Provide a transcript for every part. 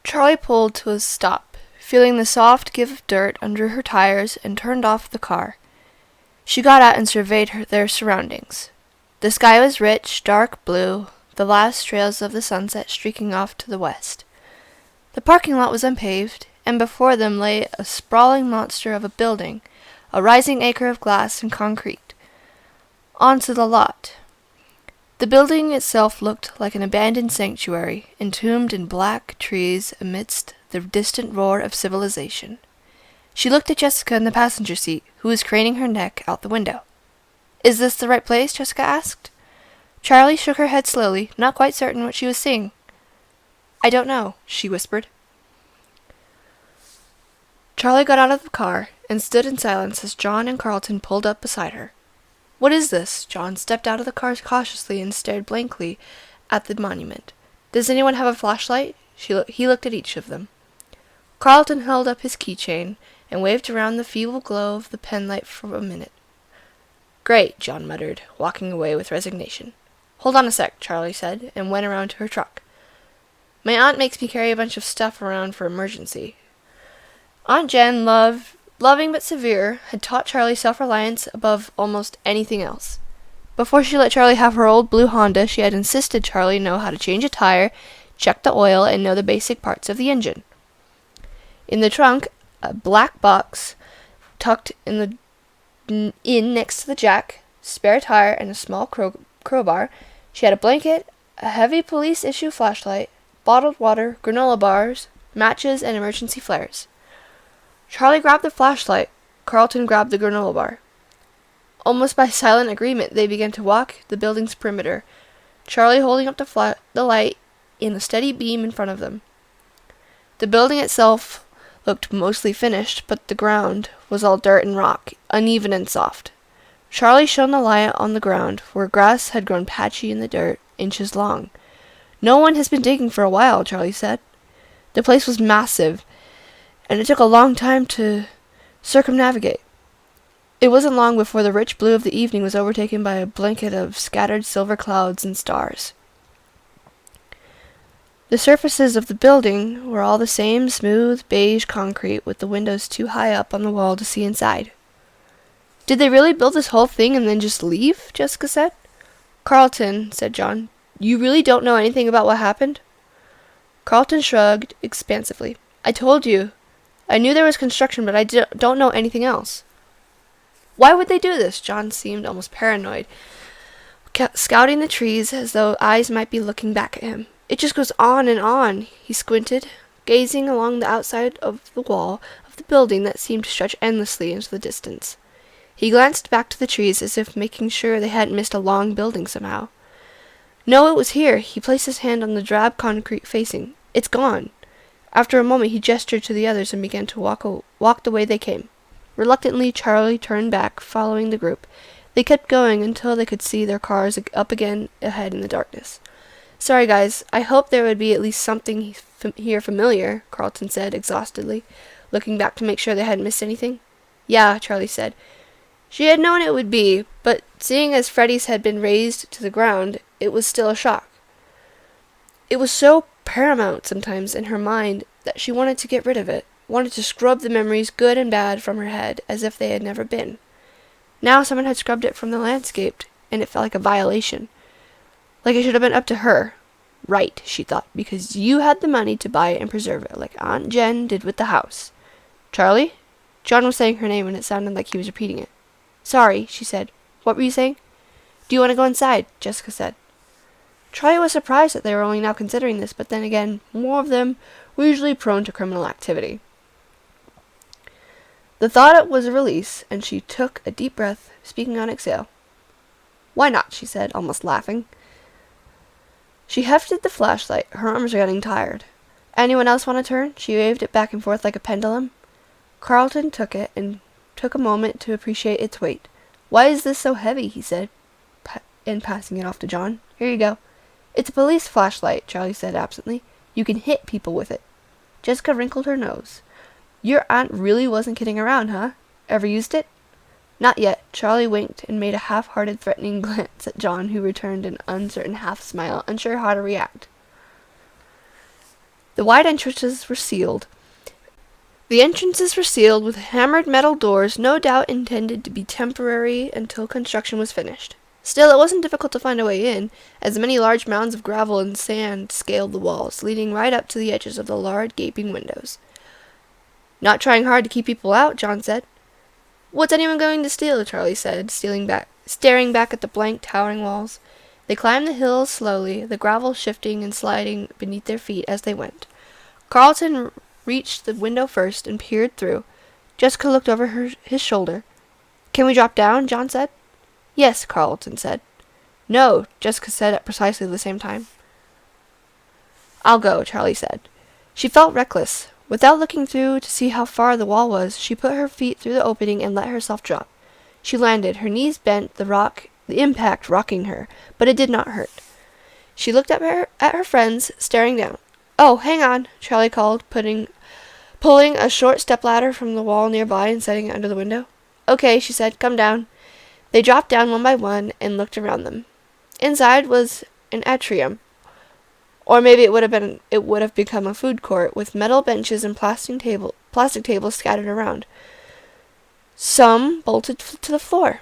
Charlie pulled to a stop, feeling the soft give of dirt under her tires, and turned off the car. She got out and surveyed their surroundings. The sky was rich, dark blue, the last trails of the sunset streaking off to the west. The parking lot was unpaved, and before them lay a sprawling monster of a building, a rising acre of glass and concrete. Onto the lot. The building itself looked like an abandoned sanctuary, entombed in black trees amidst the distant roar of civilization. She looked at Jessica in the passenger seat, who was craning her neck out the window. "Is this the right place?" Jessica asked. Charlie shook her head slowly, not quite certain what she was seeing. "I don't know," she whispered. Charlie got out of the car and stood in silence as John and Carlton pulled up beside her. "What is this?" John stepped out of the car cautiously and stared blankly at the monument. "Does anyone have a flashlight?" He looked at each of them. Carlton held up his keychain and waved around the feeble glow of the penlight for a minute. "Great," John muttered, walking away with resignation. "Hold on a sec," Charlie said, and went around to her truck. "My aunt makes me carry a bunch of stuff around for emergency." Aunt Jen, loving but severe, had taught Charlie self-reliance above almost anything else. Before she let Charlie have her old blue Honda, she had insisted Charlie know how to change a tire, check the oil, and know the basic parts of the engine. In the trunk, a black box tucked in next to the jack, spare tire, and a small crowbar, she had a blanket, a heavy police-issue flashlight, bottled water, granola bars, matches, and emergency flares. Charlie grabbed the flashlight. Carlton grabbed the granola bar. Almost by silent agreement, they began to walk the building's perimeter, Charlie holding up the light in a steady beam in front of them. The building itself looked mostly finished, but the ground was all dirt and rock, uneven and soft. Charlie shone the light on the ground, where grass had grown patchy in the dirt, inches long. "No one has been digging for a while," Charlie said. The place was massive, and it took a long time to circumnavigate. It wasn't long before the rich blue of the evening was overtaken by a blanket of scattered silver clouds and stars. The surfaces of the building were all the same smooth beige concrete, with the windows too high up on the wall to see inside. "Did they really build this whole thing and then just leave?" Jessica said. "Carlton," said John, "you really don't know anything about what happened?" Carlton shrugged expansively. "I told you. I knew there was construction, but I don't know anything else." "Why would they do this?" John seemed almost paranoid, scouting the trees as though eyes might be looking back at him. "It just goes on and on." He squinted, gazing along the outside of the wall of the building that seemed to stretch endlessly into the distance. He glanced back to the trees as if making sure they hadn't missed a long building somehow. "No, it was here." He placed his hand on the drab concrete facing. "It's gone." After a moment he gestured to the others and began to walk the way they came. Reluctantly, Charlie turned back, following the group. They kept going until they could see their cars up again ahead in the darkness. "Sorry, guys. I hoped there would be at least something here familiar," Carlton said exhaustedly, looking back to make sure they hadn't missed anything. "Yeah," Charlie said. She had known it would be, but seeing as Freddy's had been razed to the ground, it was still a shock. It was so paramount sometimes in her mind that she wanted to get rid of it, wanted to scrub the memories, good and bad, from her head as if they had never been. Now someone had scrubbed it from the landscape, and it felt like a violation. Like it should have been up to her. "Right," she thought, "because you had the money to buy it and preserve it, like Aunt Jen did with the house." "Charlie?" John was saying her name, and it sounded like he was repeating it. "Sorry," she said. "What were you saying?" "Do you want to go inside?" Jessica said. Charlie was surprised that they were only now considering this, but then again, more of them were usually prone to criminal activity. The thought was a release, and she took a deep breath, speaking on exhale. "Why not?" she said, almost laughing. She hefted the flashlight. Her arms were getting tired. "Anyone else want a turn?" She waved it back and forth like a pendulum. Carlton took it and took a moment to appreciate its weight. "Why is this so heavy?" he said, passing it off to John. "Here you go." "It's a police flashlight," Charlie said absently. "You can hit people with it." Jessica wrinkled her nose. "Your aunt really wasn't kidding around, huh? Ever used it?" Not yet. Charlie winked and made a half-hearted threatening glance at John, who returned an uncertain half-smile, unsure how to react. The wide entrances were sealed. With hammered metal doors, no doubt intended to be temporary until construction was finished. Still, it wasn't difficult to find a way in, as many large mounds of gravel and sand scaled the walls, leading right up to the edges of the large, gaping windows. Not trying hard to keep people out, John said. What's anyone going to steal? Charlie said, staring back at the blank, towering walls. They climbed the hills slowly, the gravel shifting and sliding beneath their feet as they went. Carlton reached the window first and peered through. Jessica looked over his shoulder. Can we drop down? John said. Yes, Carlton said. No, Jessica said at precisely the same time. I'll go, Charlie said. She felt reckless. Without looking through to see how far the wall was, she put her feet through the opening and let herself drop. She landed, her knees bent, the impact rocking her, but it did not hurt. She looked at her friends, staring down. Oh, hang on, Charlie called, pulling a short stepladder from the wall nearby and setting it under the window. Okay, she said, come down. They dropped down one by one and looked around them. Inside was an atrium, or maybe it would have become a food court with metal benches and plastic tables scattered around. Some bolted to the floor.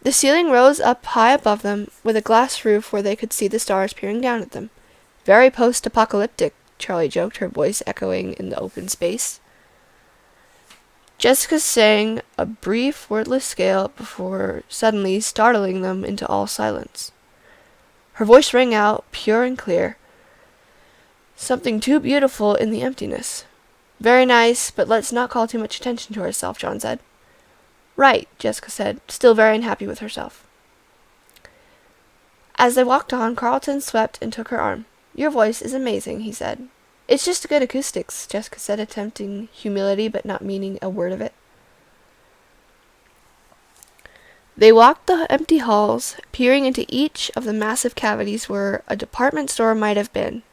The ceiling rose up high above them, with a glass roof where they could see the stars peering down at them. Very post-apocalyptic, Charlie joked, her voice echoing in the open space. Jessica sang a brief, wordless scale before suddenly startling them into all silence. Her voice rang out, pure and clear. Something too beautiful in the emptiness. Very nice, but let's not call too much attention to herself, John said. Right, Jessica said, still very unhappy with herself. As they walked on, Carlton swept and took her arm. Your voice is amazing, he said. It's just good acoustics, Jessica said, attempting humility but not meaning a word of it. They walked the empty halls, peering into each of the massive cavities where a department store might have been.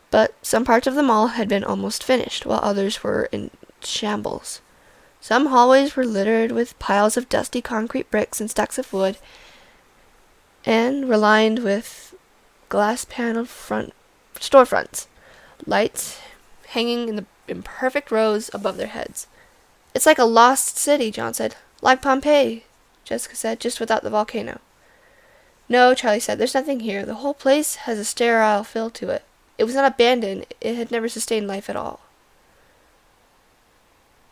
But some parts of the mall had been almost finished, while others were in shambles. Some hallways were littered with piles of dusty concrete bricks and stacks of wood, and were lined with glass-paneled storefronts, lights hanging in perfect rows above their heads. It's like a lost city, John said. Like Pompeii, Jessica said, just without the volcano. No, Charlie said, there's nothing here. The whole place has a sterile feel to it. It was not abandoned. It had never sustained life at all.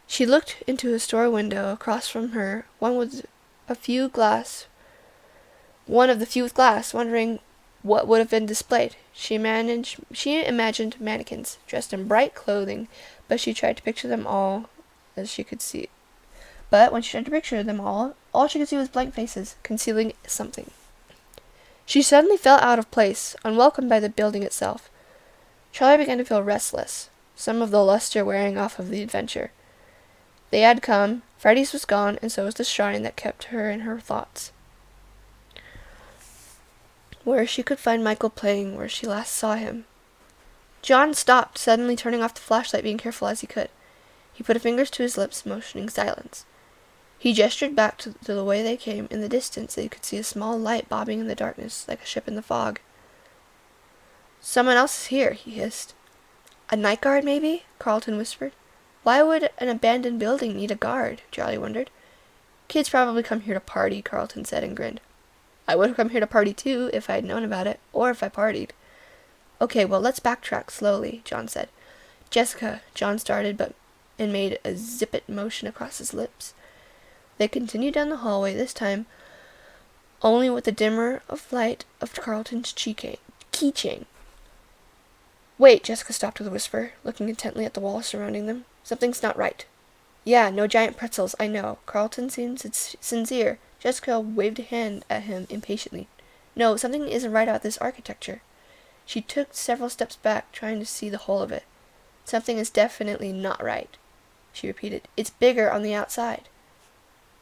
She looked into a store window across from her, one of the few with glass, wondering what would have been displayed. She imagined mannequins, dressed in bright clothing, but she tried to picture them all as she could see. But when she tried to picture them all she could see was blank faces, concealing something. She suddenly felt out of place, unwelcomed by the building itself. Charlie began to feel restless, some of the luster wearing off of the adventure. They had come, Freddy's was gone, and so was the shrine that kept her in her thoughts, where she could find Michael playing where she last saw him. John stopped, suddenly turning off the flashlight, being careful as he could. He put his fingers to his lips, motioning silence. He gestured back to the way they came. In the distance, they could see a small light bobbing in the darkness, like a ship in the fog. Someone else is here, he hissed. A night guard, maybe? Carlton whispered. Why would an abandoned building need a guard? Charlie wondered. Kids probably come here to party, Carlton said and grinned. I would have come here to party too, if I had known about it, or if I partied. Okay, well, let's backtrack slowly, John said. Jessica, John started, and made a zip-it motion across his lips. They continued down the hallway, this time only with the dimmer of light of Carlton's keychain. Wait, Jessica stopped with a whisper, looking intently at the wall surrounding them. Something's not right. Yeah, no giant pretzels, I know. Carlton seemed sincere. Jessica waved a hand at him impatiently. No, something isn't right about this architecture. She took several steps back, trying to see the whole of it. Something is definitely not right, she repeated. It's bigger on the outside.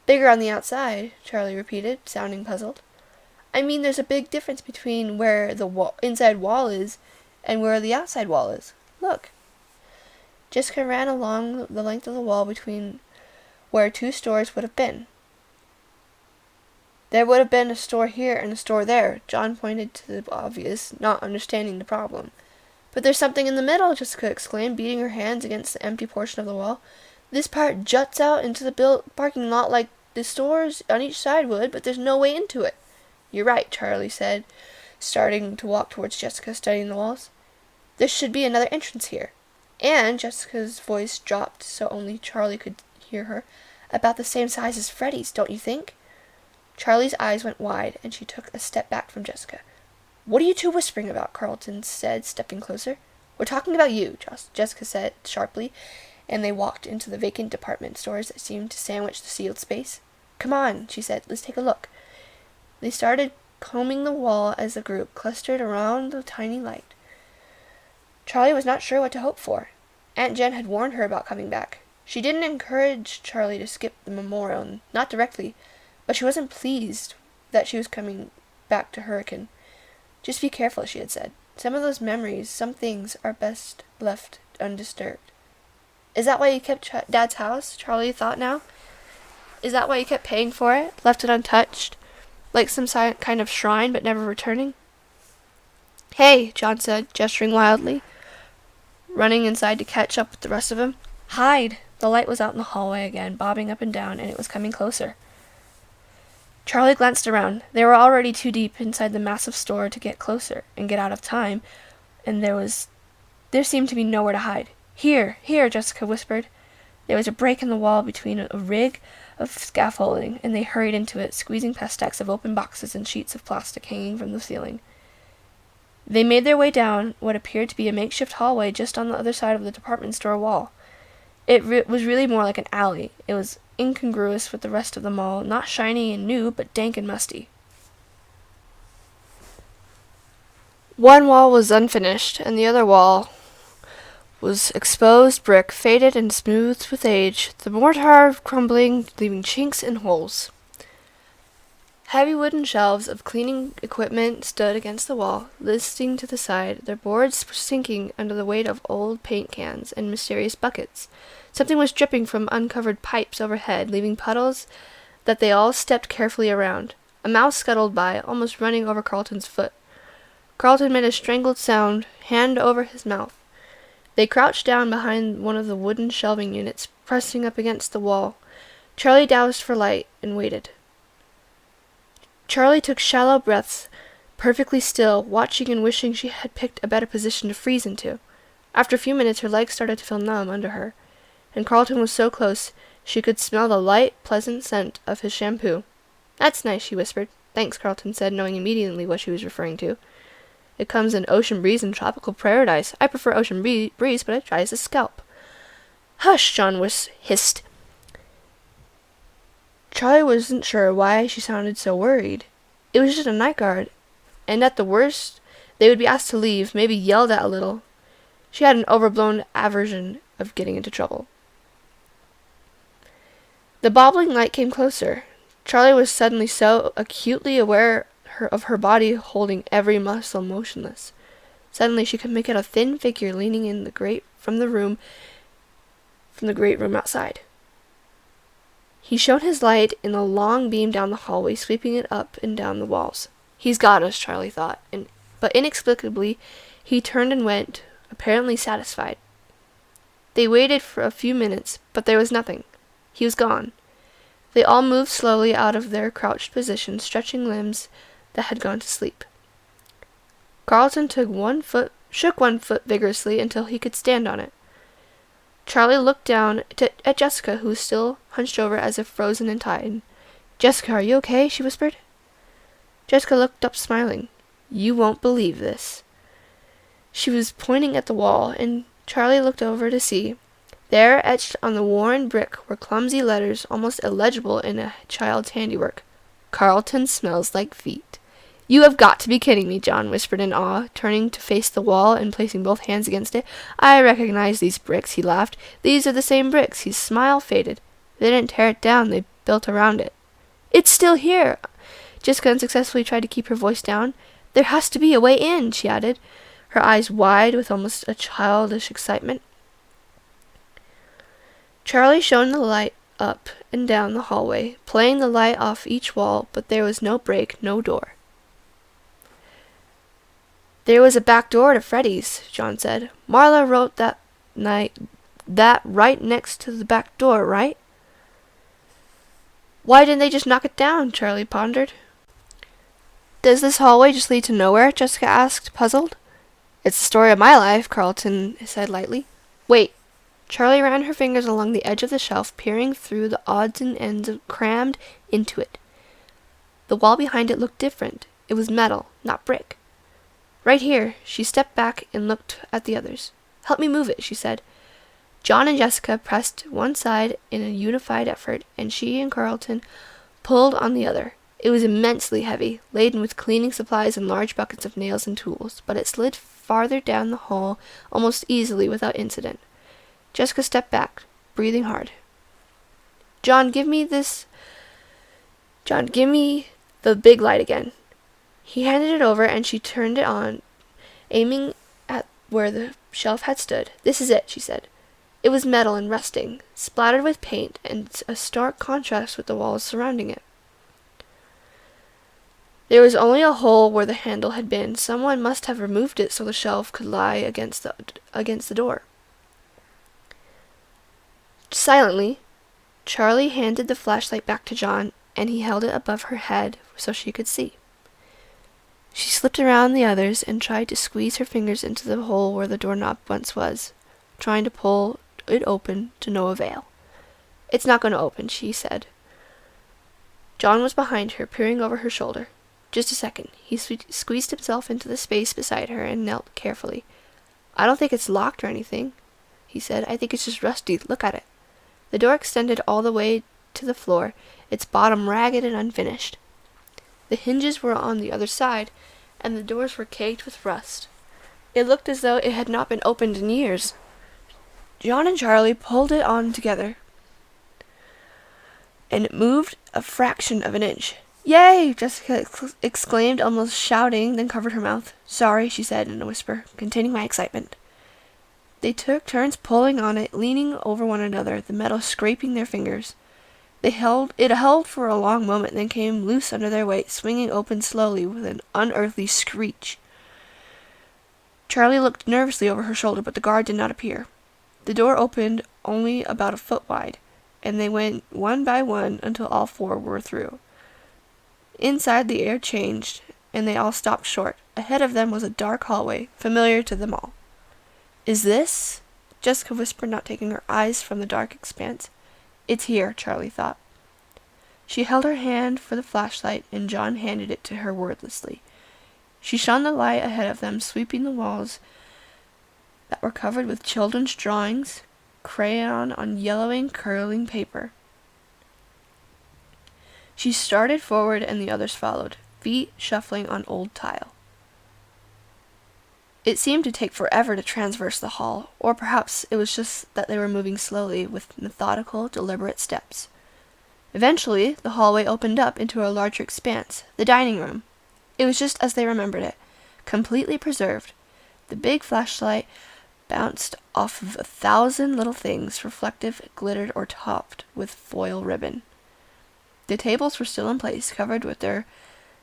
Bigger on the outside, Charlie repeated, sounding puzzled. I mean, there's a big difference between where the inside wall is and where the outside wall is. Look. Jessica ran along the length of the wall between where 2 stores would have been. There would have been a store here and a store there. John pointed to the obvious, not understanding the problem. But there's something in the middle, Jessica exclaimed, beating her hands against the empty portion of the wall. This part juts out into the parking lot like the stores on each side would, but there's no way into it. You're right, Charlie said, starting to walk towards Jessica, studying the walls. There should be another entrance here. And Jessica's voice dropped so only Charlie could hear her. About the same size as Freddy's, don't you think? Charlie's eyes went wide, and she took a step back from Jessica. What are you two whispering about? Carlton said, stepping closer. We're talking about you, Jessica said sharply, and they walked into the vacant department stores that seemed to sandwich the sealed space. Come on, she said. Let's take a look. They started combing the wall as the group clustered around the tiny light. Charlie was not sure what to hope for. Aunt Jen had warned her about coming back. She didn't encourage Charlie to skip the memorial, not directly, but she wasn't pleased that she was coming back to Hurricane. Just be careful, she had said. Some of those memories, some things, are best left undisturbed. Is that why you kept Dad's house? Charlie thought now. Is that why you kept paying for it? Left it untouched? Like some kind of shrine, but never returning? Hey, John said, gesturing wildly, running inside to catch up with the rest of them. Hide! The light was out in the hallway again, bobbing up and down, and it was coming closer. Charlie glanced around. They were already too deep inside the massive store to get closer and get out of time, and there seemed to be nowhere to hide. Here, Jessica whispered. There was a break in the wall between a rig of scaffolding, and they hurried into it, squeezing past stacks of open boxes and sheets of plastic hanging from the ceiling. They made their way down what appeared to be a makeshift hallway just on the other side of the department store wall. It was really more like an alley. It was incongruous with the rest of the mall, not shiny and new, but dank and musty. One wall was unfinished, and the other wall was exposed brick, faded and smoothed with age, the mortar crumbling, leaving chinks and holes. Heavy wooden shelves of cleaning equipment stood against the wall, listing to the side, their boards sinking under the weight of old paint cans and mysterious buckets. Something was dripping from uncovered pipes overhead, leaving puddles that they all stepped carefully around. A mouse scuttled by, almost running over Carlton's foot. Carlton made a strangled sound, hand over his mouth. They crouched down behind one of the wooden shelving units, pressing up against the wall. Charlie doused for light and waited. Charlie took shallow breaths, perfectly still, watching and wishing she had picked a better position to freeze into. After a few minutes her legs started to feel numb under her, and Carlton was so close she could smell the light, pleasant scent of his shampoo. That's nice, she whispered. Thanks, Carlton said, knowing immediately what she was referring to. It comes in ocean breeze and tropical paradise. I prefer ocean breeze, but it dries the scalp. Hush, John hissed. Charlie wasn't sure why she sounded so worried. It was just a night guard, and at the worst, they would be asked to leave, maybe yelled at a little. She had an overblown aversion of getting into trouble. The bobbling light came closer. Charlie was suddenly so acutely aware of her body holding every muscle motionless. Suddenly she could make out a thin figure leaning in the grate from the great room outside. He shone his light in a long beam down the hallway, sweeping it up and down the walls. He's got us, Charlie thought, but inexplicably he turned and went, apparently satisfied. They waited for a few minutes, but there was nothing. He was gone. They all moved slowly out of their crouched position, stretching limbs that had gone to sleep. Carlton shook one foot vigorously until he could stand on it. Charlie looked down at Jessica, who was still hunched over as if frozen in time. Jessica, are you okay? She whispered. Jessica looked up, smiling. You won't believe this. She was pointing at the wall, and Charlie looked over to see. There, etched on the worn brick, were clumsy letters, almost illegible in a child's handiwork. Carlton smells like feet. You have got to be kidding me, John whispered in awe, turning to face the wall and placing both hands against it. I recognize these bricks, he laughed. These are the same bricks. His smile faded. They didn't tear it down, they built around it. It's still here! Jessica unsuccessfully tried to keep her voice down. There has to be a way in, she added, her eyes wide with almost a childish excitement. Charlie shone the light up and down the hallway, playing the light off each wall, but there was no break, no door. "There was a back door to Freddy's," John said. "Marla wrote that right next to the back door, right?" "Why didn't they just knock it down?" Charlie pondered. "Does this hallway just lead to nowhere?" Jessica asked, puzzled. "It's the story of my life," Carlton said lightly. "Wait." Charlie ran her fingers along the edge of the shelf, peering through the odds and ends crammed into it. The wall behind it looked different. It was metal, not brick. "Right here." She stepped back and looked at the others. "Help me move it," she said. John and Jessica pressed one side in a unified effort, and she and Carlton pulled on the other. It was immensely heavy, laden with cleaning supplies and large buckets of nails and tools, but it slid farther down the hall almost easily without incident. Jessica stepped back, breathing hard. John, give me the big light again." He handed it over, and she turned it on, aiming at where the shelf had stood. "This is it," she said. It was metal and rusting, splattered with paint, and a stark contrast with the walls surrounding it. There was only a hole where the handle had been. Someone must have removed it so the shelf could lie against the door. Silently, Charlie handed the flashlight back to John, and he held it above her head so she could see. She slipped around the others and tried to squeeze her fingers into the hole where the doorknob once was, trying to pull it open to no avail. "It's not going to open," she said. John was behind her, peering over her shoulder. "Just a second." He squeezed himself into the space beside her and knelt carefully. "I don't think it's locked or anything," he said. "I think it's just rusty. Look at it." The door extended all the way to the floor, its bottom ragged and unfinished. The hinges were on the other side, and the doors were caked with rust. It looked as though it had not been opened in years. John and Charlie pulled it on together, and it moved a fraction of an inch. "Yay!" Jessica exclaimed, almost shouting, then covered her mouth. "Sorry," she said in a whisper, containing my excitement. They took turns pulling on it, leaning over one another, the metal scraping their fingers. It held for a long moment, then came loose under their weight, swinging open slowly with an unearthly screech. Charlie looked nervously over her shoulder, but the guard did not appear. The door opened only about a foot wide, and they went one by one until all four were through. Inside, the air changed, and they all stopped short. Ahead of them was a dark hallway, familiar to them all. "Is this?" Jessica whispered, not taking her eyes from the dark expanse. "It's here," Charlie thought. She held her hand for the flashlight, and John handed it to her wordlessly. She shone the light ahead of them, sweeping the walls that were covered with children's drawings, crayon on yellowing, curling paper. She started forward, and the others followed, feet shuffling on old tile. It seemed to take forever to traverse the hall, or perhaps it was just that they were moving slowly, with methodical, deliberate steps. Eventually, the hallway opened up into a larger expanse, the dining room. It was just as they remembered it, completely preserved. The big flashlight bounced off of 1,000 little things, reflective, glittered, or topped with foil ribbon. The tables were still in place, covered with their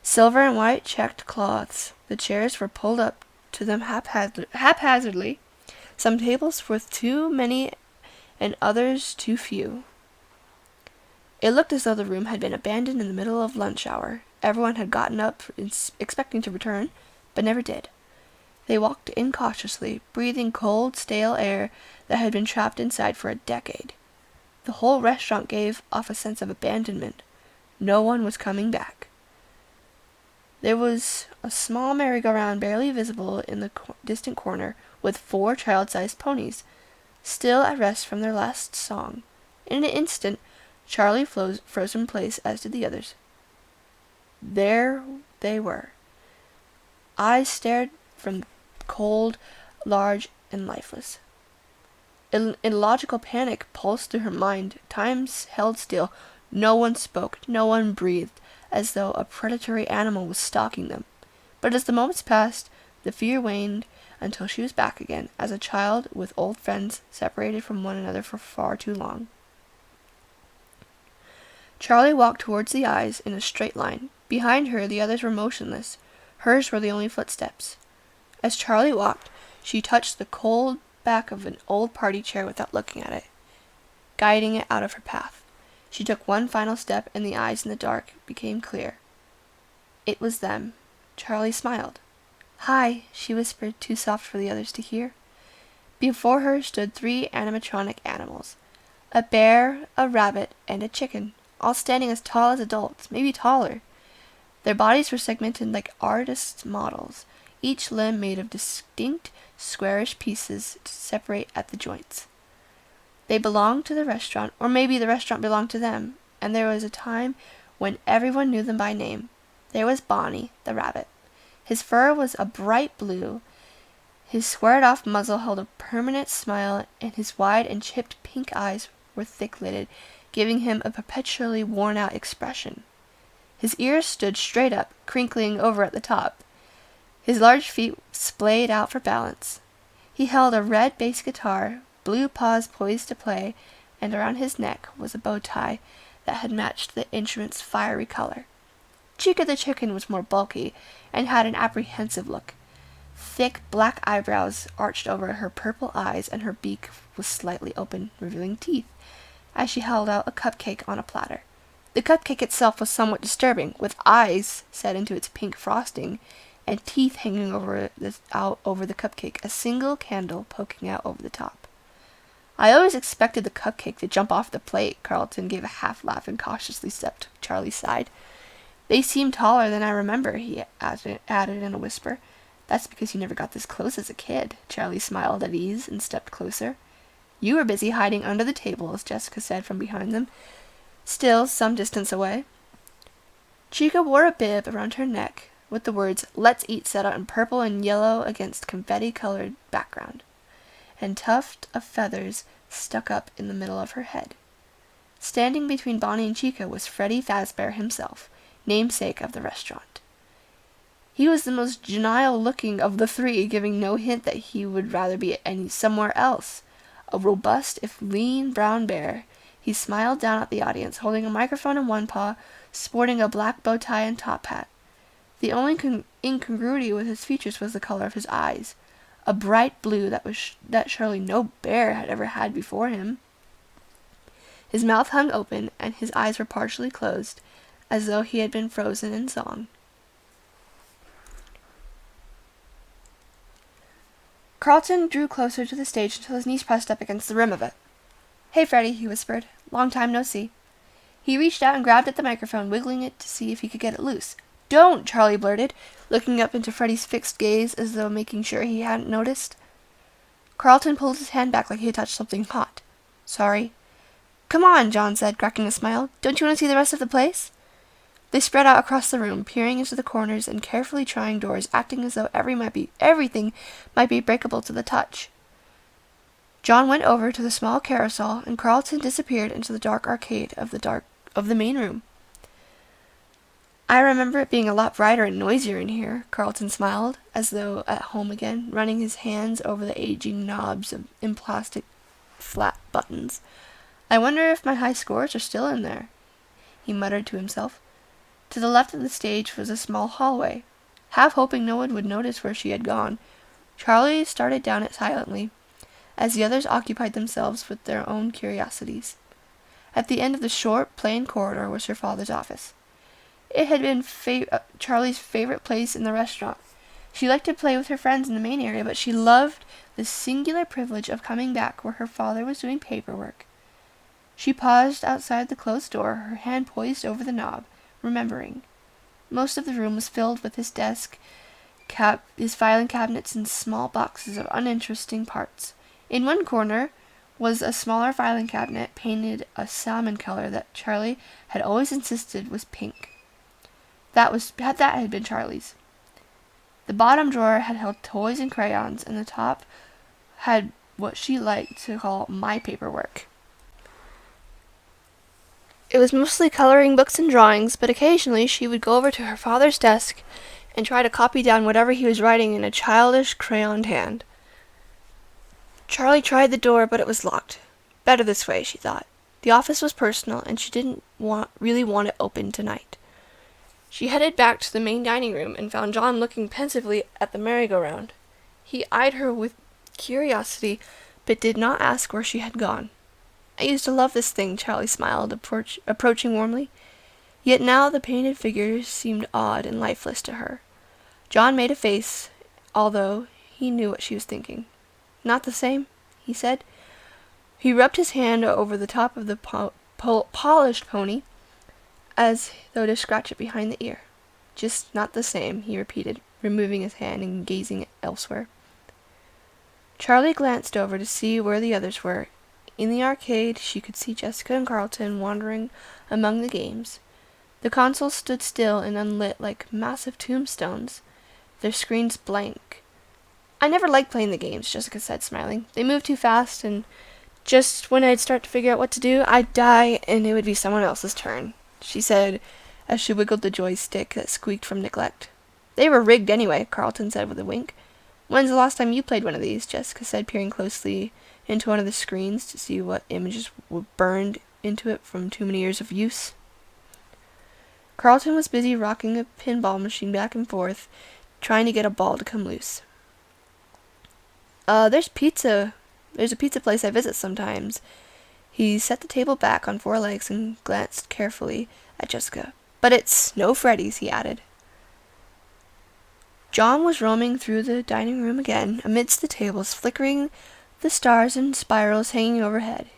silver and white checked cloths. The chairs were pulled up to them haphazardly, some tables with too many and others too few. It looked as though the room had been abandoned in the middle of lunch hour. Everyone had gotten up, expecting to return, but never did. They walked in cautiously, breathing cold, stale air that had been trapped inside for a decade. The whole restaurant gave off a sense of abandonment. No one was coming back. There was a small merry-go-round barely visible in the distant corner, with 4 child-sized ponies, still at rest from their last song. In an instant, Charlie froze in place, as did the others. There they were. Eyes stared from cold, large, and lifeless. Illogical panic pulsed through her mind. Time held still. No one spoke. No one breathed, as though a predatory animal was stalking them. But as the moments passed, the fear waned until she was back again, as a child with old friends separated from one another for far too long. Charlie walked towards the eyes in a straight line. Behind her, the others were motionless. Hers were the only footsteps. As Charlie walked, she touched the cold back of an old party chair without looking at it, guiding it out of her path. She took one final step, and the eyes in the dark became clear. It was them. Charlie smiled. "Hi," she whispered, too soft for the others to hear. Before her stood 3 animatronic animals, a bear, a rabbit, and a chicken, all standing as tall as adults, maybe taller. Their bodies were segmented like artists' models, each limb made of distinct, squarish pieces to separate at the joints. They belonged to the restaurant, or maybe the restaurant belonged to them, and there was a time when everyone knew them by name. There was Bonnie, the rabbit. His fur was a bright blue, his squared-off muzzle held a permanent smile, and his wide and chipped pink eyes were thick-lidded, giving him a perpetually worn-out expression. His ears stood straight up, crinkling over at the top. His large feet splayed out for balance. He held a red bass guitar, blue paws poised to play, and around his neck was a bow tie that had matched the instrument's fiery color. Chica the chicken was more bulky and had an apprehensive look. Thick black eyebrows arched over her purple eyes, and her beak was slightly open, revealing teeth, as she held out a cupcake on a platter. The cupcake itself was somewhat disturbing, with eyes set into its pink frosting, and teeth hanging out over the cupcake, a single candle poking out over the top. "I always expected the cupcake to jump off the plate." Carlton gave a half laugh and cautiously stepped to Charlie's side. "They seem taller than I remember," he added in a whisper. "That's because you never got this close as a kid." Charlie smiled at ease and stepped closer. "You were busy hiding under the tables," Jessica said from behind them, still some distance away. Chica wore a bib around her neck, with the words "Let's Eat" set out in purple and yellow against confetti-colored background, and tuft of feathers stuck up in the middle of her head. Standing between Bonnie and Chica was Freddy Fazbear himself, namesake of the restaurant. He was the most genial-looking of the 3, giving no hint that he would rather be somewhere else. A robust, if lean, brown bear, he smiled down at the audience, holding a microphone in one paw, sporting a black bow tie and top hat. The only incongruity with his features was the color of his eyes, a bright blue that surely no bear had ever had before him. His mouth hung open, and his eyes were partially closed, as though he had been frozen in song. Carlton drew closer to the stage until his knees pressed up against the rim of it. "Hey, Freddy," he whispered. "Long time no see." He reached out and grabbed at the microphone, wiggling it to see if he could get it loose. "Don't!" Charlie blurted, looking up into Freddy's fixed gaze as though making sure he hadn't noticed. Carlton pulled his hand back like he had touched something hot. "Sorry." "Come on," John said, cracking a smile. "Don't you want to see the rest of the place?" They spread out across the room, peering into the corners and carefully trying doors, acting as though everything might be breakable to the touch. John went over to the small carousel, and Carlton disappeared into the dark arcade of the main room. "I remember it being a lot brighter and noisier in here," Carlton smiled, as though at home again, running his hands over the aging knobs in plastic flat buttons. "I wonder if my high scores are still in there," he muttered to himself. To the left of the stage was a small hallway. Half hoping no one would notice where she had gone, Charlie started down it silently, as the others occupied themselves with their own curiosities. At the end of the short, plain corridor was her father's office. It had been Charlie's favorite place in the restaurant. She liked to play with her friends in the main area, but she loved the singular privilege of coming back where her father was doing paperwork. She paused outside the closed door, her hand poised over the knob, remembering. Most of the room was filled with his desk, his filing cabinets, and small boxes of uninteresting parts. In one corner was a smaller filing cabinet, painted a salmon color that Charlie had always insisted was pink. That had been Charlie's. The bottom drawer had held toys and crayons, and the top had what she liked to call my paperwork. It was mostly coloring books and drawings, but occasionally she would go over to her father's desk and try to copy down whatever he was writing in a childish, crayoned hand. Charlie tried the door, but it was locked. Better this way, she thought. The office was personal, and she didn't really want it open tonight. She headed back to the main dining room and found John looking pensively at the merry-go-round. He eyed her with curiosity, but did not ask where she had gone. "I used to love this thing," Charlie smiled, approaching warmly. Yet now the painted figures seemed odd and lifeless to her. John made a face, although he knew what she was thinking. "Not the same?" he said. He rubbed his hand over the top of the polished pony, as though to scratch it behind the ear. "Just not the same," he repeated, removing his hand and gazing elsewhere. Charlie glanced over to see where the others were. In the arcade, she could see Jessica and Carlton wandering among the games. The consoles stood still and unlit like massive tombstones, their screens blank. "I never liked playing the games," Jessica said, smiling. "They moved too fast, and just when I'd start to figure out what to do, I'd die, and it would be someone else's turn," she said as she wiggled the joystick that squeaked from neglect. "They were rigged anyway," Carlton said with a wink. "When's the last time you played one of these?" Jessica said, peering closely into one of the screens to see what images were burned into it from too many years of use. Carlton was busy rocking a pinball machine back and forth, trying to get a ball to come loose. There's a pizza place I visit sometimes." He set the table back on 4 legs and glanced carefully at Jessica. "But it's no Freddy's," he added. John was roaming through the dining room again, amidst the tables, flickering the stars and spirals hanging overhead.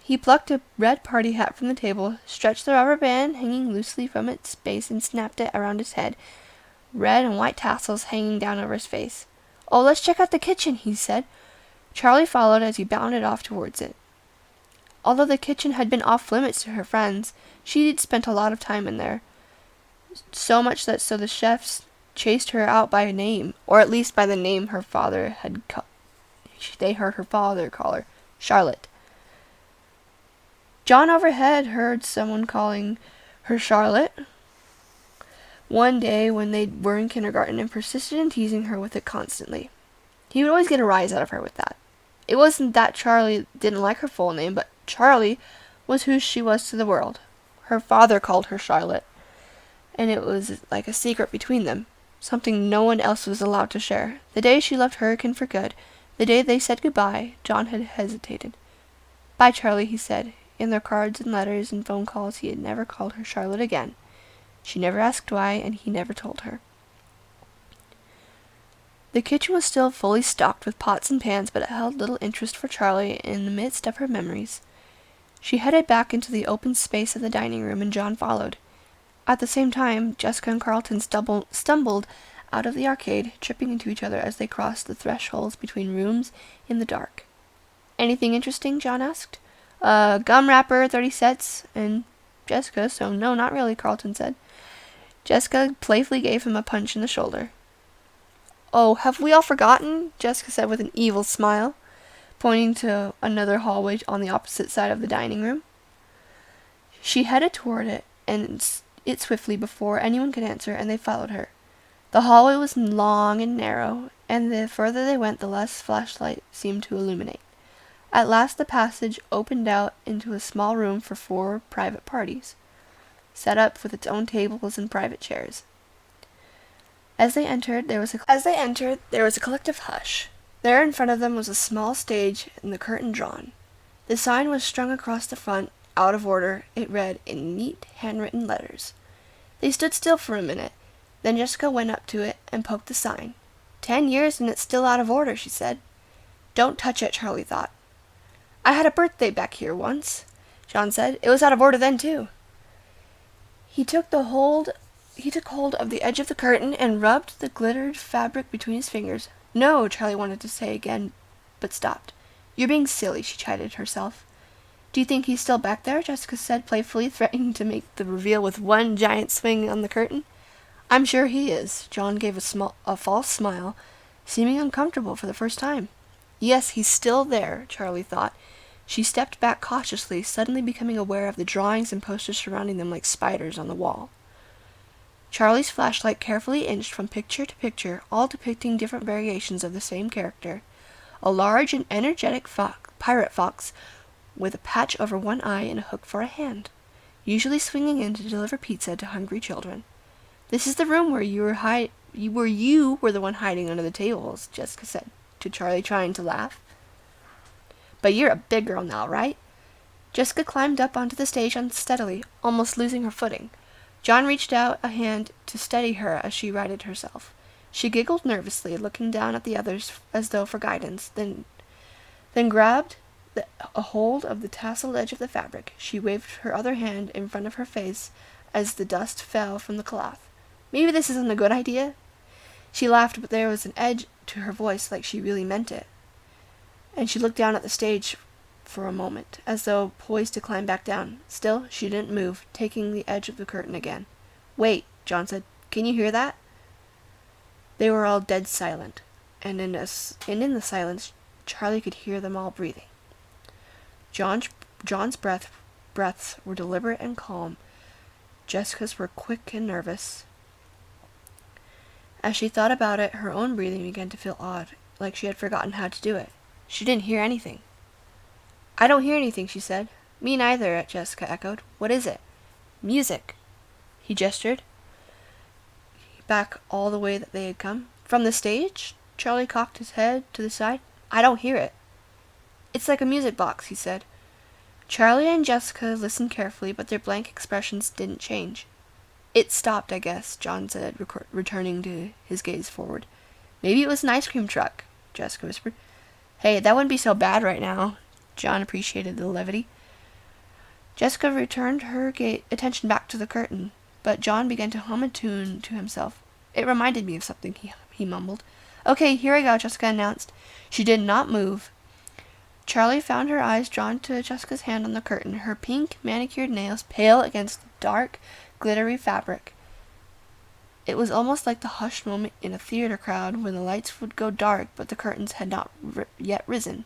He plucked a red party hat from the table, stretched the rubber band hanging loosely from its base, and snapped it around his head, red and white tassels hanging down over his face. "Oh, let's check out the kitchen," he said. Charlie followed as he bounded off towards it. Although the kitchen had been off-limits to her friends, she'd spent a lot of time in there. So much that the chefs chased her out by name, or at least by the name her father had they heard her father call her, Charlotte. John overhead heard someone calling her Charlotte one day when they were in kindergarten, and persisted in teasing her with it constantly. He would always get a rise out of her with that. It wasn't that Charlie didn't like her full name, but Charlie was who she was to the world. Her father called her Charlotte, and it was like a secret between them, something no one else was allowed to share. The day she left Hurricane for good, the day they said goodbye, John had hesitated. "Bye, Charlie," he said. In their cards and letters and phone calls he had never called her Charlotte again. She never asked why, and he never told her. The kitchen was still fully stocked with pots and pans, but it held little interest for Charlie in the midst of her memories. She headed back into the open space of the dining room, and John followed. At the same time, Jessica and Carlton stumbled out of the arcade, tripping into each other as they crossed the thresholds between rooms in the dark. "Anything interesting?" John asked. Gum wrapper, 30 cents, and Jessica, so no, not really," Carlton said. Jessica playfully gave him a punch in the shoulder. "Oh, have we all forgotten?" Jessica said with an evil smile, pointing to another hallway on the opposite side of the dining room. She headed toward it, and it swiftly before anyone could answer, and they followed her. The hallway was long and narrow, and the further they went, the less flashlight seemed to illuminate. At last the passage opened out into a small room for 4 private parties, set up with its own tables and private chairs. As they entered, there was a collective hush. There in front of them was a small stage and the curtain drawn. The sign was strung across the front, out of order. It read in neat, handwritten letters. They stood still for a minute. Then Jessica went up to it and poked the sign. 10 years and it's still out of order," she said. "Don't touch it," Charlie thought. "I had a birthday back here once," John said. "It was out of order then, too." He took hold of the edge of the curtain and rubbed the glittered fabric between his fingers. "No," Charlie wanted to say again, but stopped. "You're being silly," she chided herself. "Do you think he's still back there?" Jessica said playfully, threatening to make the reveal with one giant swing on the curtain. "I'm sure he is." John gave a false smile, seeming uncomfortable for the first time. Yes, he's still there, Charlie thought. She stepped back cautiously, suddenly becoming aware of the drawings and posters surrounding them like spiders on the wall. Charlie's flashlight carefully inched from picture to picture, all depicting different variations of the same character. A large and energetic pirate fox with a patch over one eye and a hook for a hand, usually swinging in to deliver pizza to hungry children. "This is the room where you were the one hiding under the tables," Jessica said to Charlie, trying to laugh. "But you're a big girl now, right?" Jessica climbed up onto the stage unsteadily, almost losing her footing. John reached out a hand to steady her as she righted herself. She giggled nervously, looking down at the others as though for guidance, then grabbed a hold of the tasseled edge of the fabric. She waved her other hand in front of her face as the dust fell from the cloth. "Maybe this isn't a good idea?" She laughed, but there was an edge to her voice like she really meant it. And she looked down at the stage for a moment, as though poised to climb back down. Still, she didn't move, taking the edge of the curtain again. "Wait," John said. "Can you hear that?" They were all dead silent, and in the silence, Charlie could hear them all breathing. John's breaths were deliberate and calm. Jessica's were quick and nervous. As she thought about it, her own breathing began to feel odd, like she had forgotten how to do it. She didn't hear anything. "I don't hear anything," she said. "Me neither," Jessica echoed. "What is it?" "Music." He gestured back all the way that they had come. "From the stage?" Charlie cocked his head to the side. "I don't hear it." "It's like a music box," he said. Charlie and Jessica listened carefully, but their blank expressions didn't change. "It stopped, I guess," John said, returning to his gaze forward. "Maybe it was an ice cream truck," Jessica whispered. "Hey, that wouldn't be so bad right now." John appreciated the levity. Jessica returned her attention back to the curtain, but John began to hum a tune to himself. "It reminded me of something," he mumbled. "Okay, here I go," Jessica announced. She did not move. Charlie found her eyes drawn to Jessica's hand on the curtain, her pink, manicured nails pale against the dark, glittery fabric. It was almost like the hushed moment in a theater crowd when the lights would go dark but the curtains had not yet risen.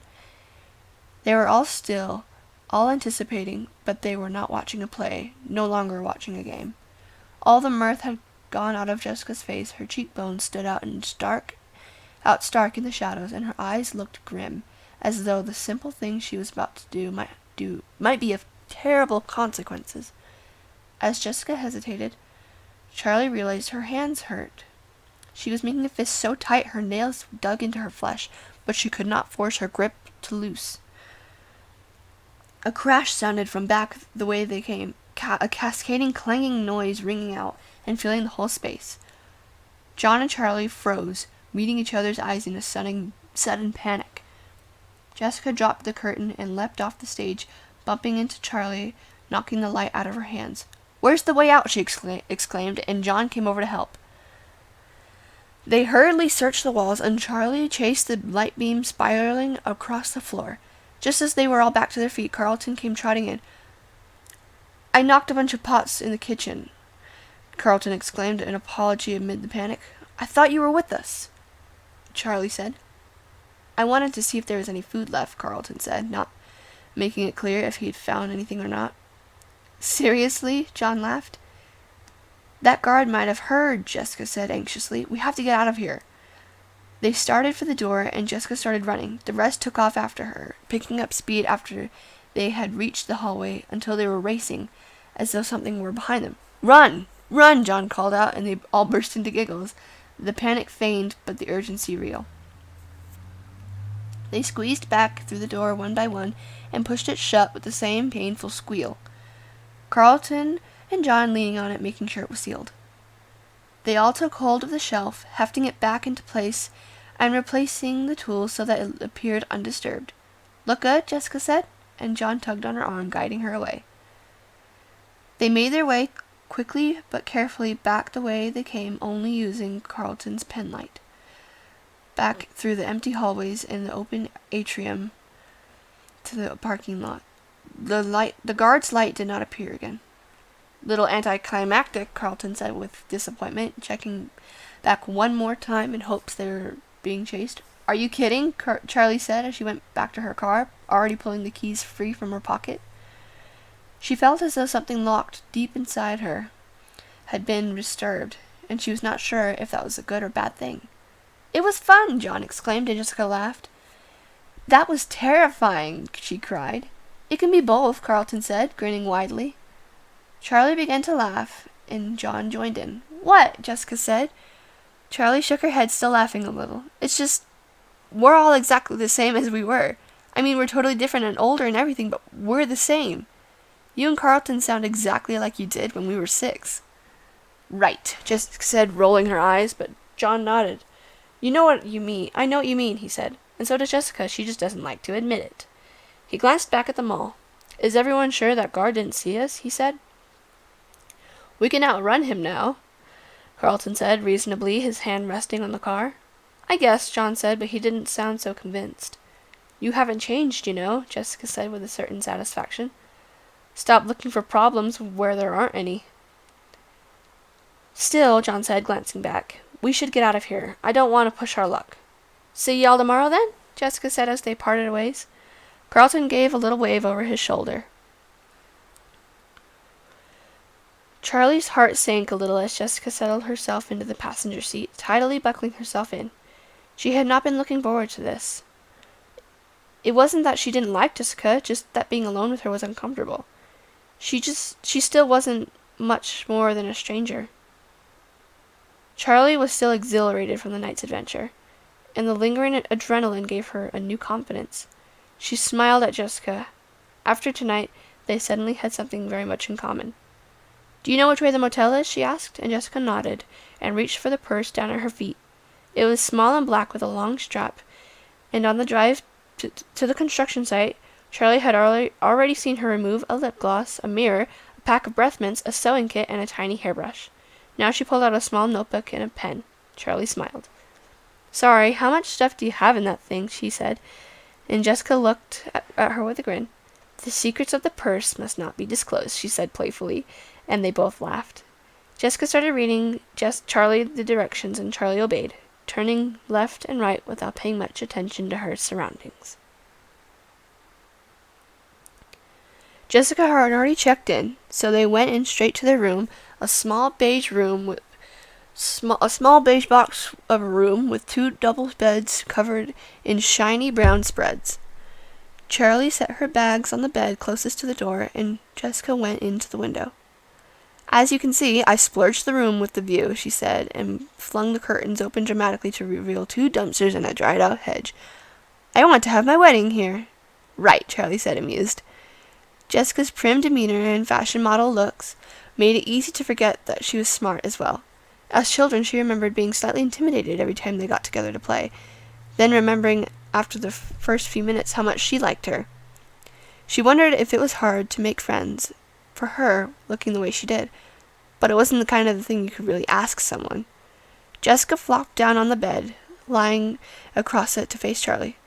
They were all still, all anticipating, but they were not watching a play, no longer watching a game. All the mirth had gone out of Jessica's face. Her cheekbones stood out stark in the shadows, and her eyes looked grim, as though the simple thing she was about to do might be of terrible consequences. As Jessica hesitated, Charlie realized her hands hurt. She was making a fist so tight her nails dug into her flesh, but she could not force her grip to loose. A crash sounded from back the way they came, a cascading, clanging noise ringing out and filling the whole space. John and Charlie froze, meeting each other's eyes in a sudden panic. Jessica dropped the curtain and leapt off the stage, bumping into Charlie, knocking the light out of her hands. "Where's the way out?" she exclaimed, and John came over to help. They hurriedly searched the walls, and Charlie chased the light beam spiraling across the floor. Just as they were all back to their feet, Carlton came trotting in. "I knocked a bunch of pots in the kitchen," Carlton exclaimed, an apology amid the panic. "I thought you were with us," Charlie said. "I wanted to see if there was any food left," Carlton said, not making it clear if he'd found anything or not. "Seriously?" John laughed. "That guard might have heard," Jessica said anxiously. "We have to get out of here." They started for the door, and Jessica started running. The rest took off after her, picking up speed after they had reached the hallway, until they were racing, as though something were behind them. "Run! Run!" John called out, and they all burst into giggles. The panic feigned, but the urgency real. They squeezed back through the door one by one, and pushed it shut with the same painful squeal. Carlton and John leaning on it, making sure it was sealed. They all took hold of the shelf, hefting it back into place, and replacing the tools so that it appeared undisturbed. "Look good?" Jessica said, and John tugged on her arm, guiding her away. They made their way quickly but carefully back the way they came, only using Carlton's penlight, back through the empty hallways and the open atrium to the parking lot. The guard's light did not appear again. "Little anticlimactic," Carlton said with disappointment, checking back one more time in hopes they were being chased. "Are you kidding?" Charlie said as she went back to her car, already pulling the keys free from her pocket. She felt as though something locked deep inside her had been disturbed, and she was not sure if that was a good or bad thing. "It was fun!" John exclaimed, and Jessica laughed. "That was terrifying!" she cried. It can be both, Carlton said, grinning widely. Charlie began to laugh, and John joined in. What? Jessica said. Charlie shook her head, still laughing a little. It's just, we're all exactly the same as we were. I mean, we're totally different and older and everything, but we're the same. You and Carlton sound exactly like you did when we were 6. Right, Jessica said, rolling her eyes, but John nodded. You know what you mean. I know what you mean, he said. And so does Jessica. She just doesn't like to admit it. He glanced back at them all. Is everyone sure that guard didn't see us? He said. We can outrun him now, Carlton said reasonably, his hand resting on the car. I guess, John said, but he didn't sound so convinced. You haven't changed, you know, Jessica said with a certain satisfaction. Stop looking for problems where there aren't any. Still, John said, glancing back, we should get out of here. I don't want to push our luck. See y'all tomorrow, then? Jessica said as they parted ways. Carlton gave a little wave over his shoulder. Charlie's heart sank a little as Jessica settled herself into the passenger seat, tidily buckling herself in. She had not been looking forward to this. It wasn't that she didn't like Jessica, just that being alone with her was uncomfortable. She still wasn't much more than a stranger. Charlie was still exhilarated from the night's adventure, and the lingering adrenaline gave her a new confidence. She smiled at Jessica. After tonight, they suddenly had something very much in common. Do you know which way the motel is? She asked, and Jessica nodded, and reached for the purse down at her feet. It was small and black with a long strap, and on the drive to the construction site, Charlie had already seen her remove a lip gloss, a mirror, a pack of breath mints, a sewing kit, and a tiny hairbrush. Now she pulled out a small notebook and a pen. Charlie smiled. Sorry, how much stuff do you have in that thing? She said, and Jessica looked at her with a grin. The secrets of the purse must not be disclosed, she said playfully, and they both laughed. Jessica started reading Charlie the directions, and Charlie obeyed, turning left and right without paying much attention to her surroundings. Jessica had already checked in, so they went in straight to their room, a small beige box of a room with 2 double beds covered in shiny brown spreads. Charlie set her bags on the bed closest to the door, and Jessica went into the window. As you can see, I splurged the room with the view, she said, and flung the curtains open dramatically to reveal 2 dumpsters and a dried-out hedge. I want to have my wedding here. Right, Charlie said, amused. Jessica's prim demeanor and fashion model looks made it easy to forget that she was smart as well. As children, she remembered being slightly intimidated every time they got together to play, then remembering after the first few minutes how much she liked her. She wondered if it was hard to make friends for her looking the way she did, but it wasn't the kind of thing you could really ask someone. Jessica flopped down on the bed, lying across it to face Charlie.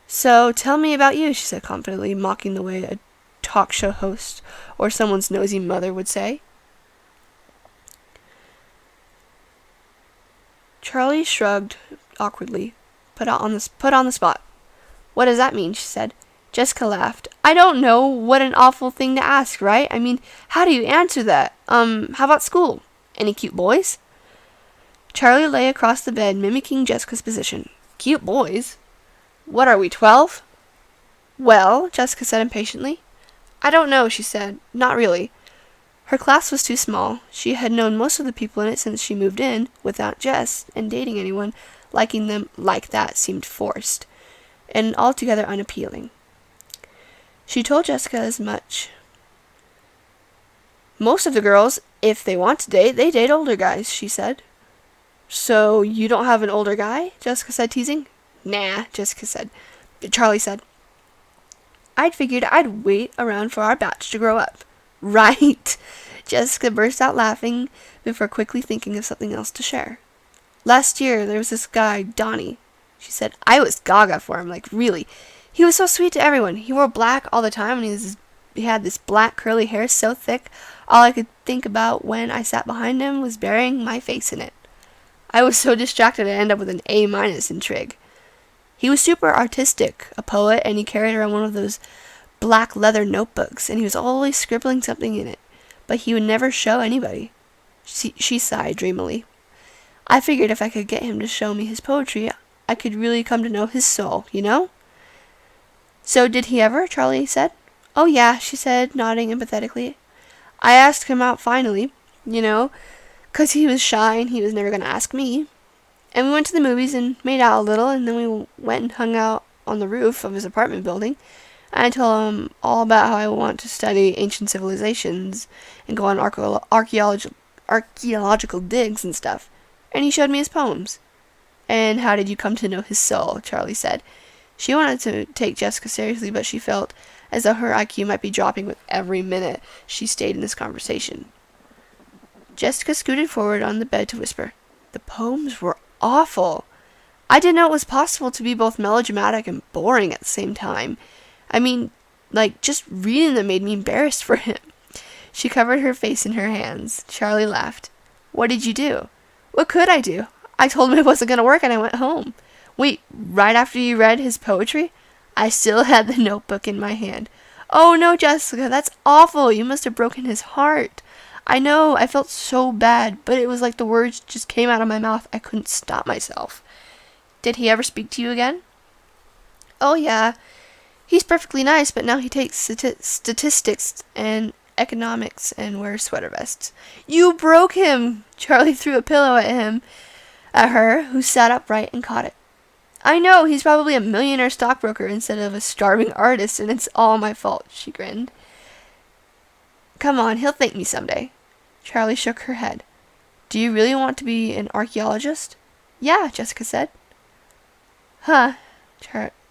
So, tell me about you, she said confidently, mocking the way a talk show host or someone's nosy mother would say. Charlie shrugged awkwardly, put on the spot. What does that mean? She said. Jessica laughed. I don't know. What an awful thing to ask, right? I mean, how do you answer that? How about school? Any cute boys? Charlie lay across the bed, mimicking Jessica's position. Cute boys? What are we, 12? Well, Jessica said impatiently. I don't know, she said. Not really. Her class was too small. She had known most of the people in it since she moved in, without Jess, and dating anyone, liking them like that seemed forced, and altogether unappealing. She told Jessica as much. Most of the girls, if they want to date, they date older guys, she said. So you don't have an older guy? Jessica said, teasing. Nah, Charlie said. I'd figured I'd wait around for our batch to grow up. Right. Jessica burst out laughing before quickly thinking of something else to share. Last year, there was this guy, Donnie. She said, I was gaga for him, like really. He was so sweet to everyone. He wore black all the time, and he had this black curly hair so thick, all I could think about when I sat behind him was burying my face in it. I was so distracted I ended up with an A- in trig. He was super artistic, a poet, and he carried around one of those black leather notebooks, and he was always scribbling something in it, but he would never show anybody. She sighed dreamily. I figured if I could get him to show me his poetry, I could really come to know his soul, you know? So did he ever? Charlie said. Oh yeah, she said, nodding empathetically. I asked him out finally, you know, 'cause he was shy and he was never gonna ask me. And we went to the movies and made out a little, and then we went and hung out on the roof of his apartment building. I told him all about how I want to study ancient civilizations and go on archaeological digs and stuff. And he showed me his poems. And how did you come to know his soul? Charlie said. She wanted to take Jessica seriously, but she felt as though her IQ might be dropping with every minute she stayed in this conversation. Jessica scooted forward on the bed to whisper, "The poems were awful. I didn't know it was possible to be both melodramatic and boring at the same time. I mean, like, just reading them made me embarrassed for him." She covered her face in her hands. Charlie laughed. "What did you do?" "What could I do? I told him it wasn't going to work and I went home." "Wait, right after you read his poetry?" I still had the notebook in my hand. "Oh no, Jessica, that's awful. You must have broken his heart." "I know, I felt so bad, but it was like the words just came out of my mouth. I couldn't stop myself." "Did he ever speak to you again?" "Oh yeah. He's perfectly nice, but now he takes statistics and economics and wears sweater vests." "You broke him!" Charlie threw a pillow at her, who sat upright and caught it. "I know, he's probably a millionaire stockbroker instead of a starving artist, and it's all my fault," she grinned. "Come on, he'll thank me someday." Charlie shook her head. "Do you really want to be an archaeologist?" "Yeah," Jessica said. "Huh,"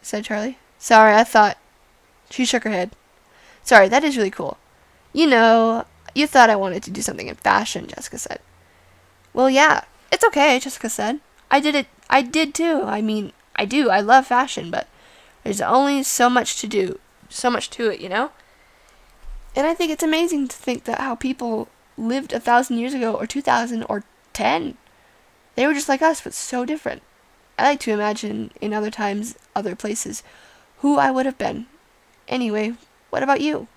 said Charlie. "Sorry, I thought..." She shook her head. "Sorry, that is really cool. You know, you thought I wanted to do something in fashion," Jessica said. "Well, yeah, it's okay," Jessica said. I did too. I mean, I do. I love fashion, but there's only so much to do. So much to it, you know? And I think it's amazing to think that how people lived 1,000 years ago, or 2,000, or 10. They were just like us, but so different. I like to imagine in other times, other places, who I would have been. Anyway, what about you?"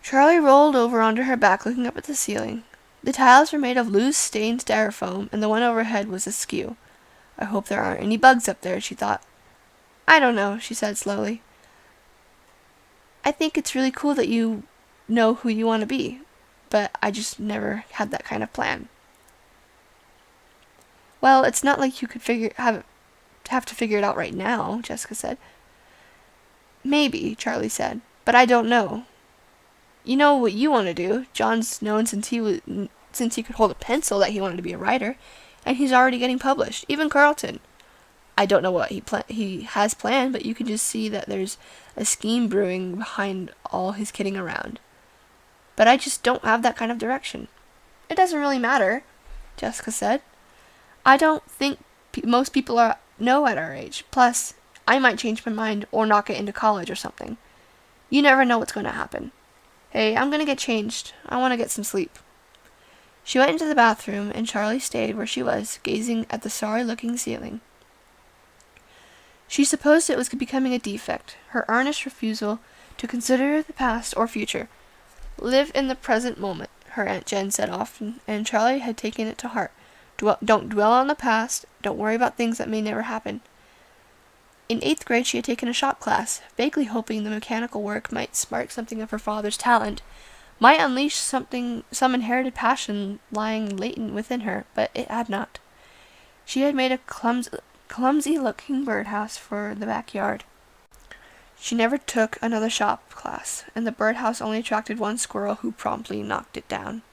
Charlie rolled over onto her back, looking up at the ceiling. The tiles were made of loose, stained styrofoam, and the one overhead was askew. "I hope there aren't any bugs up there," she thought. "I don't know," she said slowly. "I think it's really cool that you know who you want to be, but I just never had that kind of plan." "Well, it's not like you could have to figure it out right now," Jessica said. "Maybe," Charlie said, "but I don't know. You know what you want to do. John's known since he could hold a pencil that he wanted to be a writer, and he's already getting published. Even Carlton. I don't know what he has planned, but you can just see that there's a scheme brewing behind all his kidding around. But I just don't have that kind of direction." "It doesn't really matter," Jessica said. "I don't think most people know at our age. Plus, I might change my mind or not get into college or something. You never know what's going to happen. Hey, I'm going to get changed. I want to get some sleep." She went into the bathroom, and Charlie stayed where she was, gazing at the sorry-looking ceiling. She supposed it was becoming a defect, her earnest refusal to consider the past or future. "Live in the present moment," her Aunt Jen said often, and Charlie had taken it to heart. Don't dwell on the past. Don't worry about things that may never happen. In 8th grade, she had taken a shop class, vaguely hoping the mechanical work might spark something of her father's talent, might unleash some inherited passion lying latent within her, but it had not. She had made a clumsy-looking birdhouse for the backyard. She never took another shop class, and the birdhouse only attracted one squirrel who promptly knocked it down.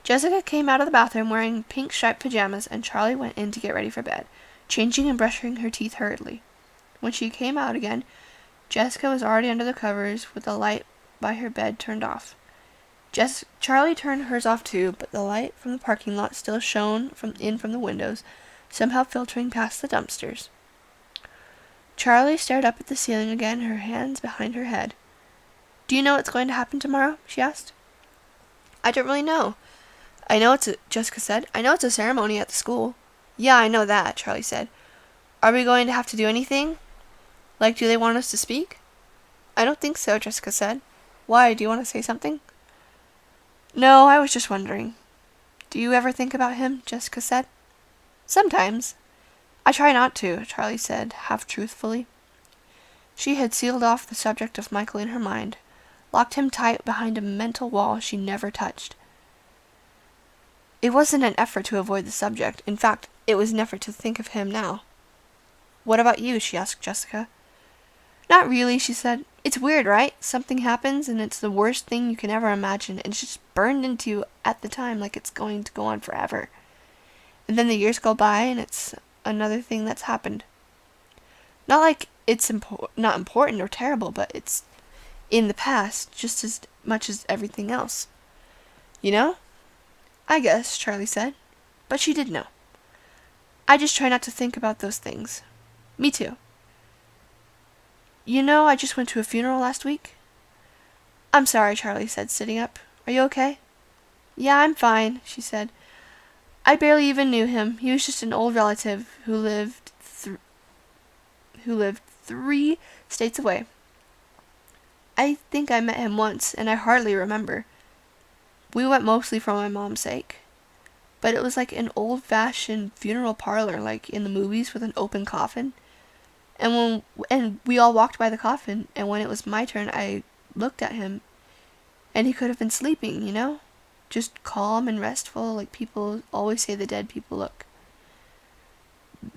Jessica came out of the bathroom wearing pink striped pajamas, and Charlie went in to get ready for bed, changing and brushing her teeth hurriedly. When she came out again, Jessica was already under the covers with the light by her bed turned off. Charlie turned hers off too, but the light from the parking lot still shone from the windows, somehow filtering past the dumpsters. Charlie stared up at the ceiling again, her hands behind her head. "Do you know what's going to happen tomorrow?" she asked. "I don't really know. Jessica said. "I know it's a ceremony at the school." "Yeah, I know that," Charlie said. "Are we going to have to do anything? Like, do they want us to speak?" "I don't think so," Jessica said. "Why, do you want to say something?" "No, I was just wondering." "Do you ever think about him?" Jessica said. "Sometimes. I try not to," Charlie said, half truthfully. She had sealed off the subject of Michael in her mind, locked him tight behind a mental wall she never touched. It wasn't an effort to avoid the subject. In fact, it was an effort to think of him now. "What about you?" she asked Jessica. "Not really," she said. "It's weird, right? Something happens and it's the worst thing you can ever imagine, and it's just burned into you at the time like it's going to go on forever. And then the years go by and it's another thing that's happened. Not like it's not important or terrible, but it's in the past just as much as everything else. You know?" "I guess," Charlie said. But she did know. "I just try not to think about those things." "Me too." "You know, I just went to a funeral last week." "I'm sorry," Charlie said, sitting up. "Are you okay?" "Yeah, I'm fine," she said. "I barely even knew him. He was just an old relative who lived 3 states away. I think I met him once, and I hardly remember. We went mostly for my mom's sake. But it was like an old-fashioned funeral parlor, like in the movies with an open coffin. And we all walked by the coffin, and when it was my turn, I looked at him, and he could have been sleeping, you know? Just calm and restful, like people always say the dead people look.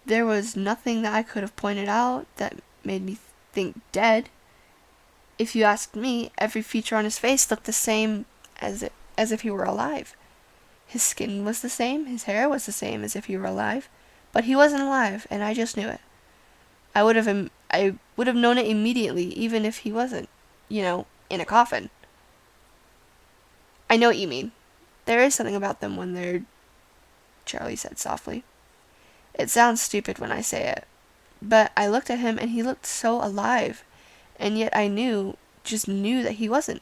There was nothing that I could have pointed out that made me think dead. If you asked me, every feature on his face looked the same as if he were alive. His skin was the same, his hair was the same as if he were alive, but he wasn't alive, and I just knew it. I would have known it immediately, even if he wasn't, in a coffin." "I know what you mean. There is something about them when they're," Charlie said softly. "It sounds stupid when I say it, but I looked at him and he looked so alive, and yet I just knew that he wasn't.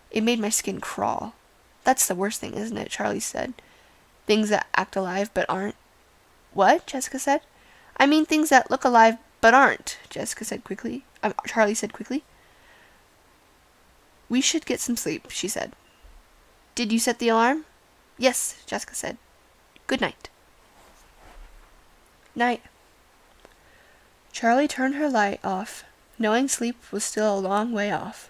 It made my skin crawl. That's the worst thing, isn't it?" Charlie said. "Things that act alive but aren't." "What?" Jessica said. "I mean things that look alive but aren't," Charlie said quickly. "We should get some sleep," she said. "Did you set the alarm?" "Yes," Jessica said. "Good night." Night. Charlie turned her light off, knowing sleep was still a long way off.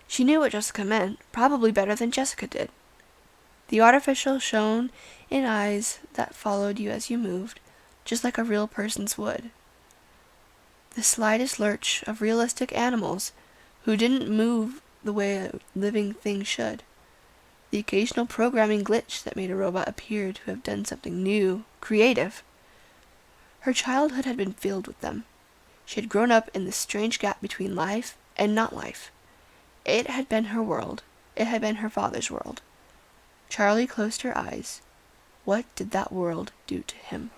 She knew what Jessica meant, probably better than Jessica did. The artificial shone in eyes that followed you as you moved, just like a real person's would. The slightest lurch of realistic animals who didn't move the way a living thing should. The occasional programming glitch that made a robot appear to have done something new, creative. Her childhood had been filled with them. She had grown up in this strange gap between life and not life. It had been her world. It had been her father's world. Charlie closed her eyes. What did that world do to him?